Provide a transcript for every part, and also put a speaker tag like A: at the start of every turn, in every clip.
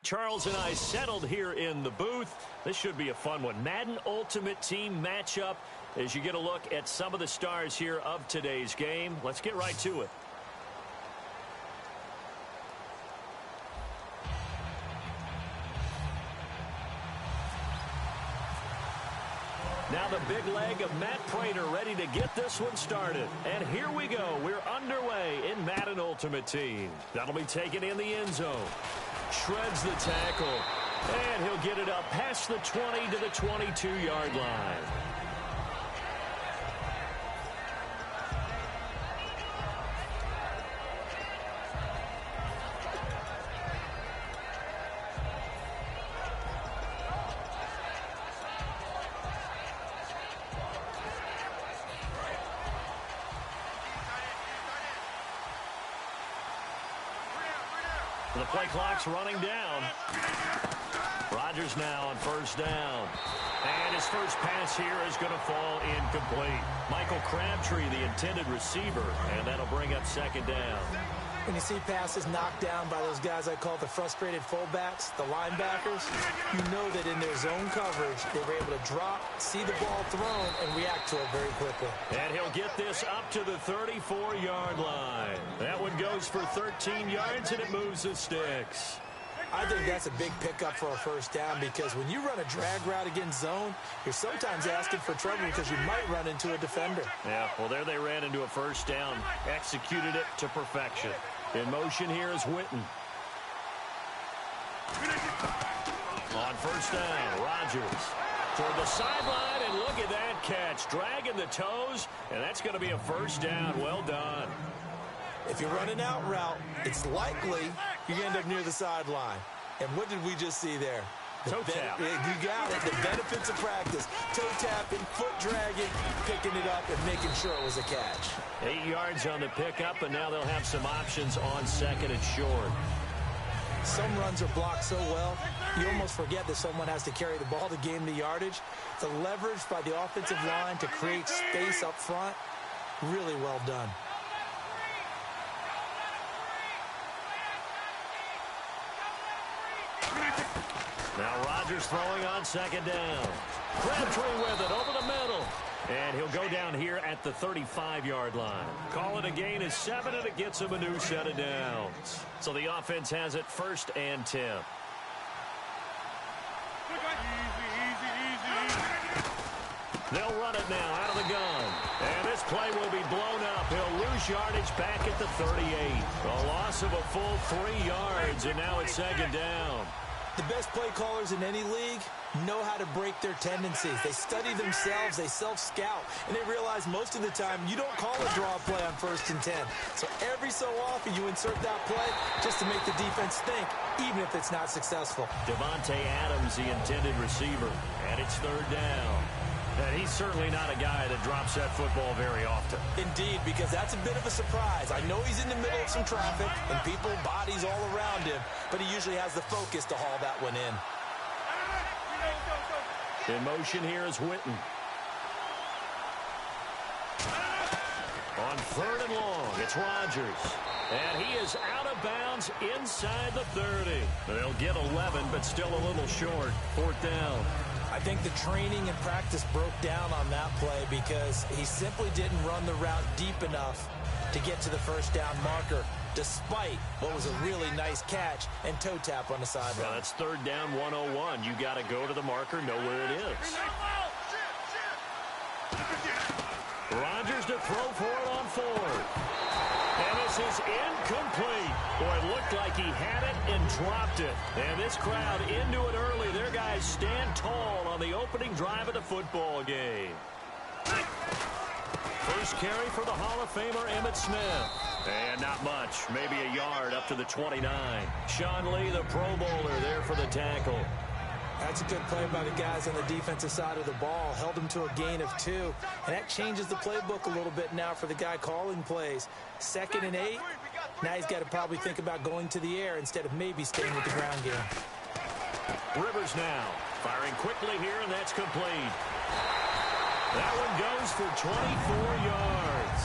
A: Charles and I settled here in the booth. This should be a fun one. Madden Ultimate Team matchup as you get a look at some of the stars here of today's game. Let's get right to it. Now the big leg of Matt Prater ready to get this one started. And here we go. We're underway in Madden Ultimate Team. That'll be taken in the end zone. Shreds the tackle. And he'll get it up past the 20 to the 22-yard line. The play clock's running down. Rodgers now on first down. And his first pass here is going to fall incomplete. Michael Crabtree, the intended receiver, and that'll bring up second down.
B: When you see passes knocked down by those guys I call the frustrated fullbacks, the linebackers, you know that in their zone coverage, they were able to drop, see the ball thrown, and react to it very quickly.
A: And he'll get this up to the 34-yard line. That one goes for 13 yards, and it moves the sticks.
B: I think that's a big pickup for a first down because when you run a drag route against zone, you're sometimes asking for trouble because you might run into a defender.
A: Yeah, well, there they ran into a first down, executed it to perfection. In motion here is Witten. On first down, Rodgers toward the sideline, and look at that catch. Dragging the toes, and that's going to be a first down. Well done.
B: If you're running out route, it's likely you're going to end up near the sideline. And what did we just see there?
A: Toe tap.
B: You got it. The benefits of practice. Toe tapping, foot dragging, picking it up, and making sure it was a catch.
A: 8 yards on the pickup, and now they'll have some options on second and short.
B: Some runs are blocked so well, you almost forget that someone has to carry the ball to gain the yardage. The leverage by the offensive line to create space up front, really well done.
A: Now Rodgers throwing on second down. Crabtree with it over the middle. And he'll go down here at the 35-yard line. Call it a gain of 7, and it gets him a new set of downs. So the offense has it 1st and 10. They'll run it now out of the gun. And this play will be blown up. He'll lose yardage back at the 38. A loss of a full 3 yards, and now it's second down.
B: The best play callers in any league know how to break their tendencies. They study themselves, they self-scout, and they realize most of the time you don't call a draw play on 1st and 10. So every so often you insert that play just to make the defense think, even if it's not successful.
A: Davante Adams, the intended receiver, and it's 3rd down. And he's certainly not a guy that drops that football very often.
B: Indeed, because that's a bit of a surprise. I know he's in the middle of some traffic and people, bodies all around him, but he usually has the focus to haul that one in.
A: In motion here is Witten. On 3rd and long, it's Rodgers. And he is out of bounds inside the 30. They'll get 11, but still a little short. 4th down.
B: I think the training and practice broke down on that play because he simply didn't run the route deep enough to get to the first down marker, despite what was a really nice catch and toe tap on the sideline.
A: Well, that's 3rd down 101. You got to go to the marker, know where it is. Rodgers to throw for it on 4th. And this is incomplete. Boy, it looked like he had it and dropped it. And this crowd into it early. Their guys stand tall on the opening drive of the football game. First carry for the Hall of Famer Emmitt Smith. And not much. Maybe a yard up to the 29. Sean Lee, the Pro Bowler, there for the tackle.
B: That's a good play by the guys on the defensive side of the ball. Held him to a gain of 2. And that changes the playbook a little bit now for the guy calling plays. 2nd and 8. Now he's got to probably think about going to the air instead of maybe staying with the ground game.
A: Rivers now firing quickly here, and that's complete. That one goes for 24 yards.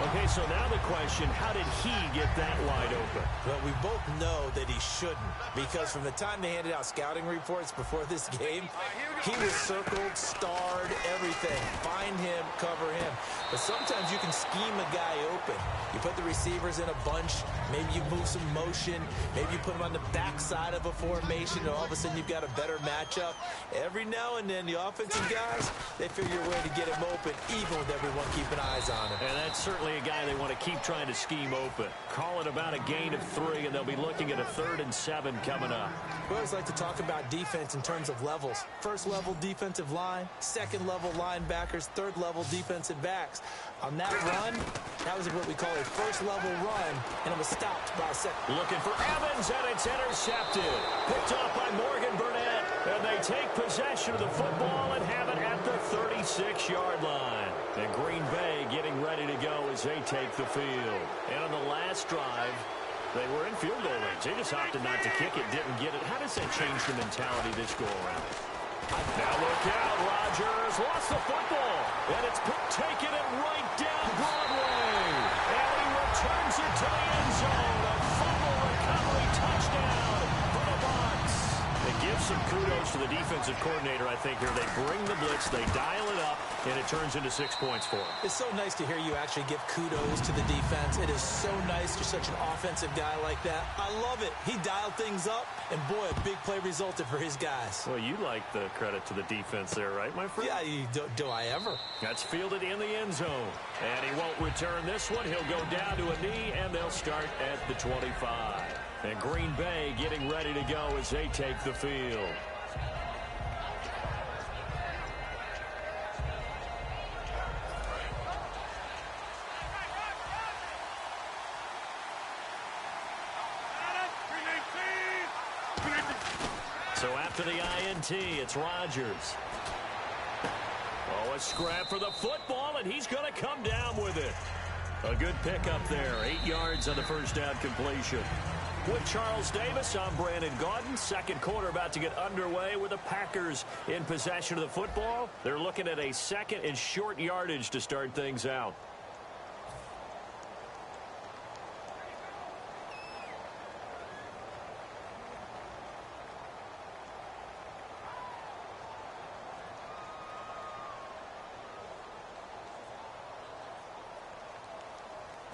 A: Okay, so now the question, how did he get that wide open?
B: Well, we both know that he shouldn't, because from the time they handed out scouting reports before this game, he was circled, starred, everything. Find him, cover him. But sometimes you can scheme a guy open. You put the receivers in a bunch, maybe you move some motion, maybe you put them on the backside of a formation, and all of a sudden you've got a better matchup. Every now and then, the offensive guys, they figure a way to get him open, even with everyone keeping eyes on him.
A: And that's certainly a guy they want to keep trying to scheme open. Call it about a gain of 3, and they'll be looking at a 3rd and 7 coming up.
B: We always like to talk about defense in terms of levels. First level defensive line, second level linebackers, third level defensive backs. On that run, that was what we call a first level run, and it was stopped by a second.
A: Looking for Evans, and it's intercepted. Picked off by Morgan Burnett, and they take possession of the football and have it at the 36-yard line. And Green Bay getting ready to go as they take the field. And on the last drive, they were in field goal range. They just opted not to kick it, didn't get it. How does that change the mentality this go-around? Now look out, Rodgers lost the football, and it's taking it right down Broadway. And he returns it to the end zone. A fumble recovery touchdown for the Bucs. They give some kudos to the defensive coordinator, I think, here. They bring the blitz, they dial it up, and it turns into 6 points for him.
B: It's so nice to hear you actually give kudos to the defense. It is so nice. You're such an offensive guy like that. I love it. He dialed things up, and boy, a big play resulted for his guys.
A: Well, you like the credit to the defense there, right, my friend?
B: Yeah, do I ever?
A: That's fielded in the end zone. And he won't return this one. He'll go down to a knee, and they'll start at the 25. And Green Bay getting ready to go as they take the field. So after the INT, it's Rodgers. Oh, a scrap for the football, and he's going to come down with it. A good pickup there. 8 yards on the first down completion. With Charles Davis, I'm Brandon Gaudin. Second quarter about to get underway with the Packers in possession of the football. They're looking at a second and short yardage to start things out.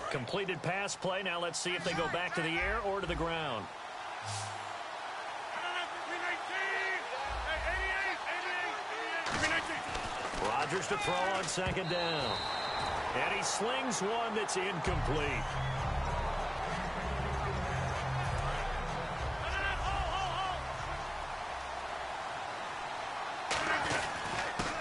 A: Completed pass play. Now let's see if they go back to the air or to the ground. Rodgers to throw on second down. And he slings one that's incomplete.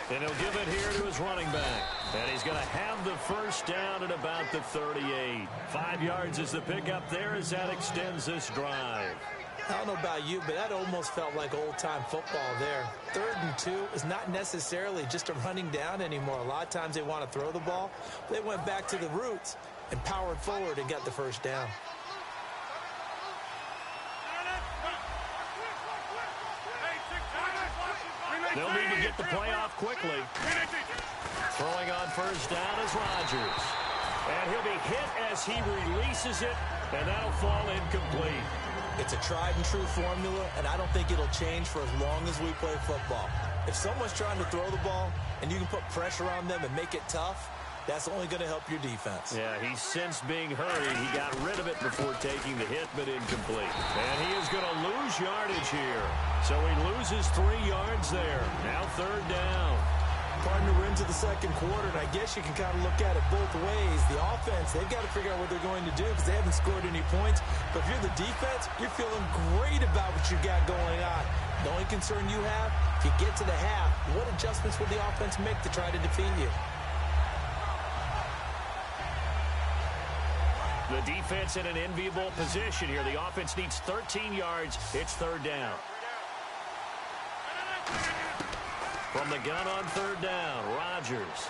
A: And he'll give it here to his running back. And he's going to have the first down at about the 38. 5 yards is the pickup there as that extends this drive.
B: I don't know about you, but that almost felt like old-time football there. 3rd and 2 is not necessarily just a running down anymore. A lot of times they want to throw the ball. They went back to the roots and powered forward and got the first down.
A: They'll need to get the play off quickly. Throwing on first down is Rodgers. And he'll be hit as he releases it, and that'll fall incomplete.
B: It's a tried-and-true formula, and I don't think it'll change for as long as we play football. If someone's trying to throw the ball and you can put pressure on them and make it tough, that's only going to help your defense.
A: Yeah, he's sensed being hurried. He got rid of it before taking the hit, but incomplete. And he is going to lose yardage here. So he loses 3 yards there. Now 3rd down.
B: Partner, we're into the second quarter, and I guess you can kind of look at it both ways. The offense, they've got to figure out what they're going to do because they haven't scored any points. But if you're the defense, you're feeling great about what you got going on. The only concern you have, if you get to the half, what adjustments will the offense make to try to defeat you?
A: The defense in an enviable position here. The offense needs 13 yards. It's 3rd down. From the gun on 3rd down, Rodgers.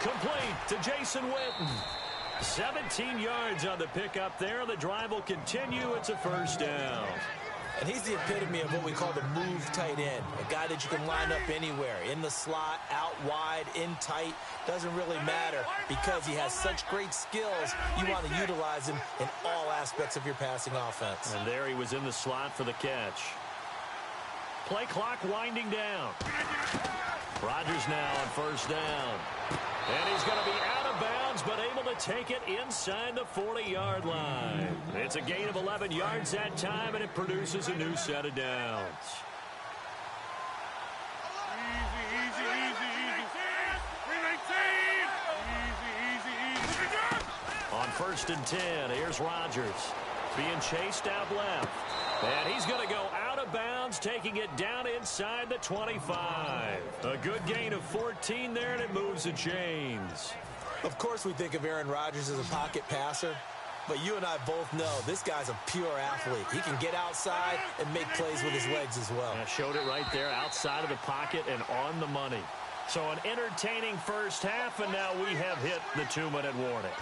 A: Complete to Jason Witten. 17 yards on the pickup there. The drive will continue. It's a first down.
B: And he's the epitome of what we call the move tight end, a guy that you can line up anywhere, in the slot, out wide, in tight, doesn't really matter because he has such great skills. You want to utilize him in all aspects of your passing offense.
A: And there he was in the slot for the catch. Play clock winding down. Rodgers now on first down. And he's going to be out of bounds, but able to take it inside the 40-yard line. It's a gain of 11 yards that time, and it produces a new set of downs. On first and 10, here's Rodgers. Being chased out left. And he's going to go out of bounds, taking it down inside the 25. A good gain of 14 there, and it moves the chains.
B: Of course we think of Aaron Rodgers as a pocket passer, but you and I both know this guy's a pure athlete. He can get outside and make plays with his legs as well.
A: I showed it right there, outside of the pocket and on the money. So an entertaining first half, and now we have hit the 2-minute warning.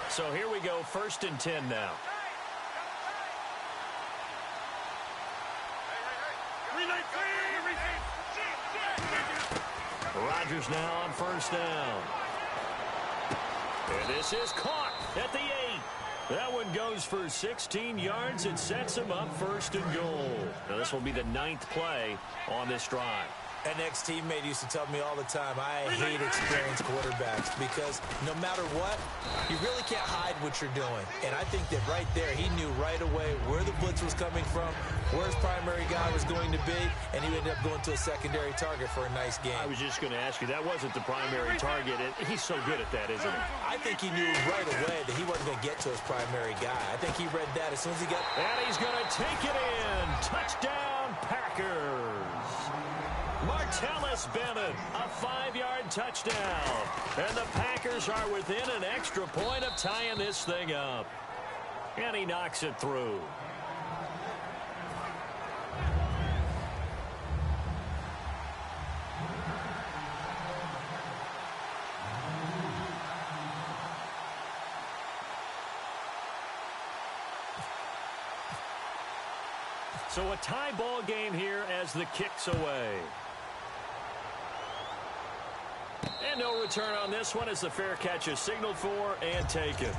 A: So here we go, first and 10 now. Rodgers now on first down. And this is caught at the 8. That one goes for 16 yards and sets him up first and goal. Now this will be the 9th play on this drive.
B: An ex-teammate used to tell me all the time, I hate experienced quarterbacks because no matter what, you really can't hide what you're doing. And I think that right there, he knew right away where the blitz was coming from, where his primary guy was going to be, and he ended up going to a secondary target for a nice game.
A: I was just going to ask you, that wasn't the primary target. He's so good at that, isn't he?
B: I think he knew right away that he wasn't going to get to his primary guy. I think he read that as soon as he got...
A: And he's going to take it in. Touchdown, Packers. Martellus Bennett, a 5-yard touchdown. And the Packers are within an extra point of tying this thing up. And he knocks it through. So a tie ball game here as the kick's away. And no return on this one as the fair catch is signaled for and taken.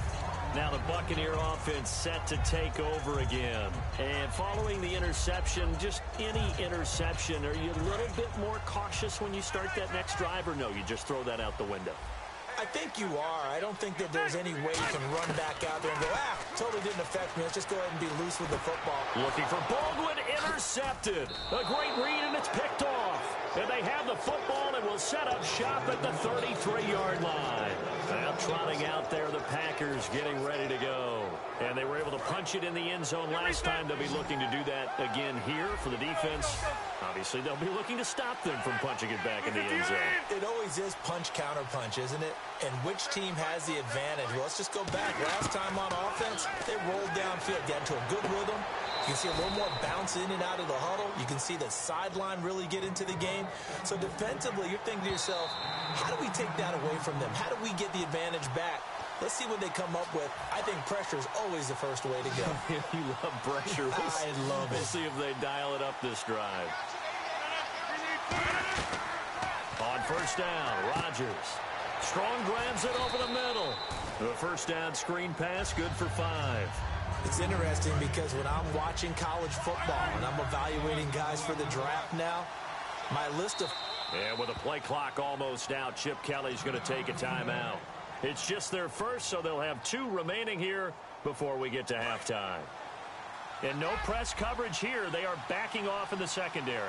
A: Now the Buccaneer offense set to take over again. And following the interception, just any interception, are you a little bit more cautious when you start that next drive, or no, you just throw that out the window?
B: I think you are. I don't think that there's any way you can run back out there and go, totally didn't affect me. Let's just go ahead and be loose with the football.
A: Looking for Baldwin, intercepted. A great read, and it's picked off. And they have the football and will set up shop at the 33-yard line. Now trotting out there, the Packers getting ready to go. And they were able to punch it in the end zone last time. They'll be looking to do that again here for the defense. Obviously, they'll be looking to stop them from punching it back in the end zone.
B: It always is punch-counter-punch, isn't it? And which team has the advantage? Well, let's just go back. Last time on offense, they rolled downfield, got into a good rhythm. You can see a little more bounce in and out of the huddle. You can see the sideline really get into the game. So defensively, you're thinking to yourself, how do we take that away from them? How do we get the advantage back? Let's see what they come up with. I think pressure is always the first way to go.
A: You love pressure.
B: I love it.
A: We'll see if they dial it up this drive. On first down, Rodgers. Strong grabs it over the middle. The first down screen pass, good for 5.
B: It's interesting because when I'm watching college football and I'm evaluating guys for the draft now, my list of...
A: And with the play clock almost out, Chip Kelly's going to take a timeout. It's just their first, so they'll have 2 remaining here before we get to halftime. And no press coverage here. They are backing off in the secondary.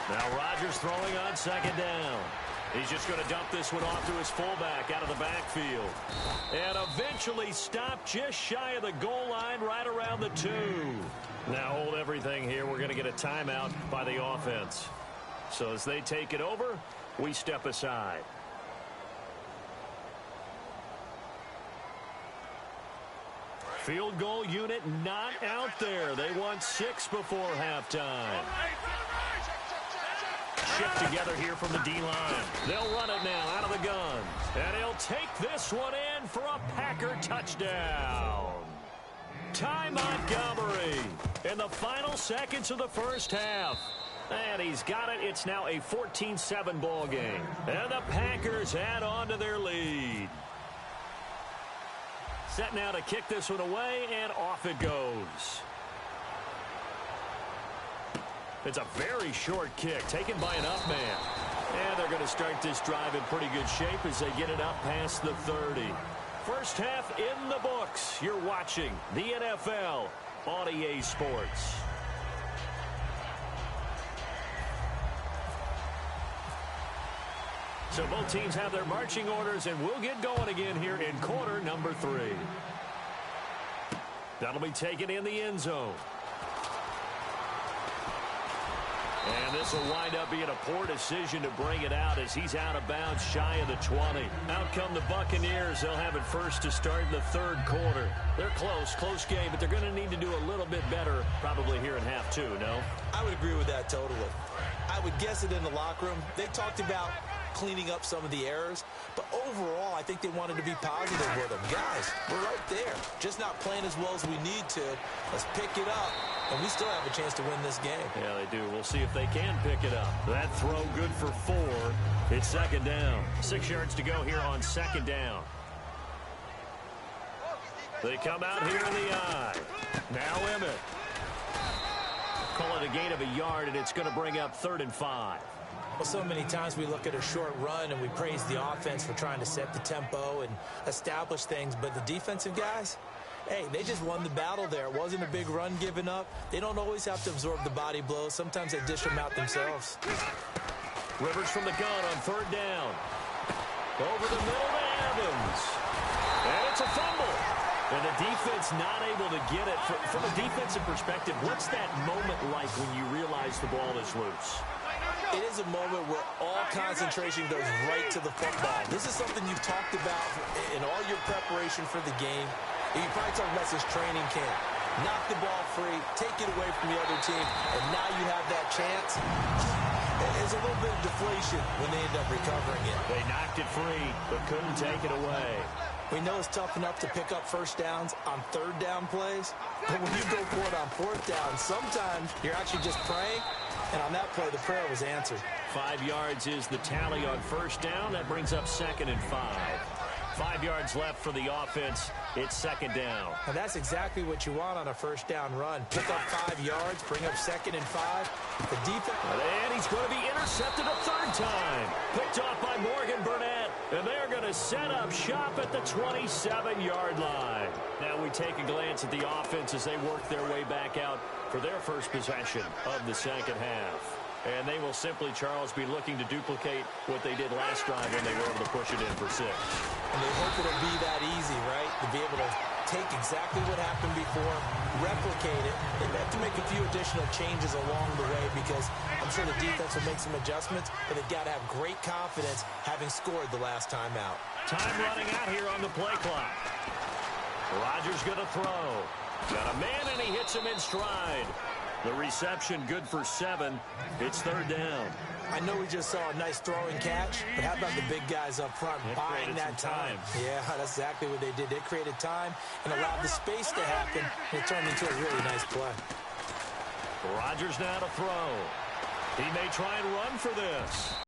A: Now Rodgers throwing on second down. He's just going to dump this one off to his fullback out of the backfield. And eventually stopped just shy of the goal line right around the 2. Now hold everything here. We're going to get a timeout by the offense. So as they take it over, we step aside. Field goal unit not out there. They want 6 before halftime. shift together here from the D-line. They'll run it now out of the gun. And he'll take this one in for a Packer touchdown. Ty Montgomery in the final seconds of the first half. And he's got it. It's now a 14-7 ball game. And the Packers add on to their lead. Set now to kick this one away, and off it goes. It's a very short kick taken by an up man. And they're going to start this drive in pretty good shape as they get it up past the 30. First half in the books. You're watching the NFL on EA Sports. So both teams have their marching orders, and we'll get going again here in quarter number 3. That'll be taken in the end zone. And this will wind up being a poor decision to bring it out as he's out of bounds shy of the 20. Out come the Buccaneers. They'll have it first to start in the third quarter. They're close game, but they're going to need to do a little bit better probably here in half 2, no?
B: I would agree with that totally. I would guess it in the locker room. They talked about cleaning up some of the errors, but overall I think they wanted to be positive with them. Guys, we're right there, just not playing as well as we need to. Let's pick it up, and we still have a chance to win this game.
A: Yeah, they do. We'll see if they can pick it up. That throw good for 4. It's second down. 6 yards to go here on second down. They come out here in the eye. Now Emmett. Call it a gain of a yard, and it's going to bring up 3rd and 5.
B: Well, so many times we look at a short run and we praise the offense for trying to set the tempo and establish things, but the defensive guys, hey, they just won the battle there. It wasn't a big run given up. They don't always have to absorb the body blows. Sometimes they dish them out themselves.
A: Rivers from the gun on 3rd down. Over the middle to Evans. And it's a fumble. And the defense not able to get it. From a defensive perspective, what's that moment like when you realize the ball is loose?
B: It is a moment where all concentration goes right to the football. This is something you've talked about in all your preparation for the game. And you probably talked about this training camp. Knock the ball free, take it away from the other team, and now you have that chance. There's a little bit of deflation when they end up recovering it.
A: They knocked it free, but couldn't take it away.
B: We know it's tough enough to pick up first downs on 3rd down plays, but when you go for it on 4th down, sometimes you're actually just praying. And on that play, the prayer was answered.
A: 5 yards is the tally on 1st down. That brings up 2nd and 5. 5 yards left for the offense. It's 2nd down.
B: And that's exactly what you want on a 1st down run. Pick up 5 yards, bring up 2nd and 5. The defense.
A: And he's going to be intercepted a 3rd time. Picked off by Morgan Burnett. And they're going to set up shop at the 27-yard line. Now we take a glance at the offense as they work their way back out for their first possession of the second half. And they will simply, Charles, be looking to duplicate what they did last drive when they were able to push it in for 6.
B: And they hope it'll be that easy, right? To be able to take exactly what happened before, replicate it. They have to make a few additional changes along the way because I'm sure the defense will make some adjustments, but they've got to have great confidence having scored the last time out.
A: Time running out here on the play clock. Rodgers going to throw. Got a man, and he hits him in stride. The reception good for 7. It's 3rd down.
B: I know we just saw a nice throwing catch, but how about the big guys up front buying that time? Yeah, that's exactly what they did. They created time and allowed the space to happen, and it turned into a really nice play.
A: Rodgers now to throw. He may try and run for this.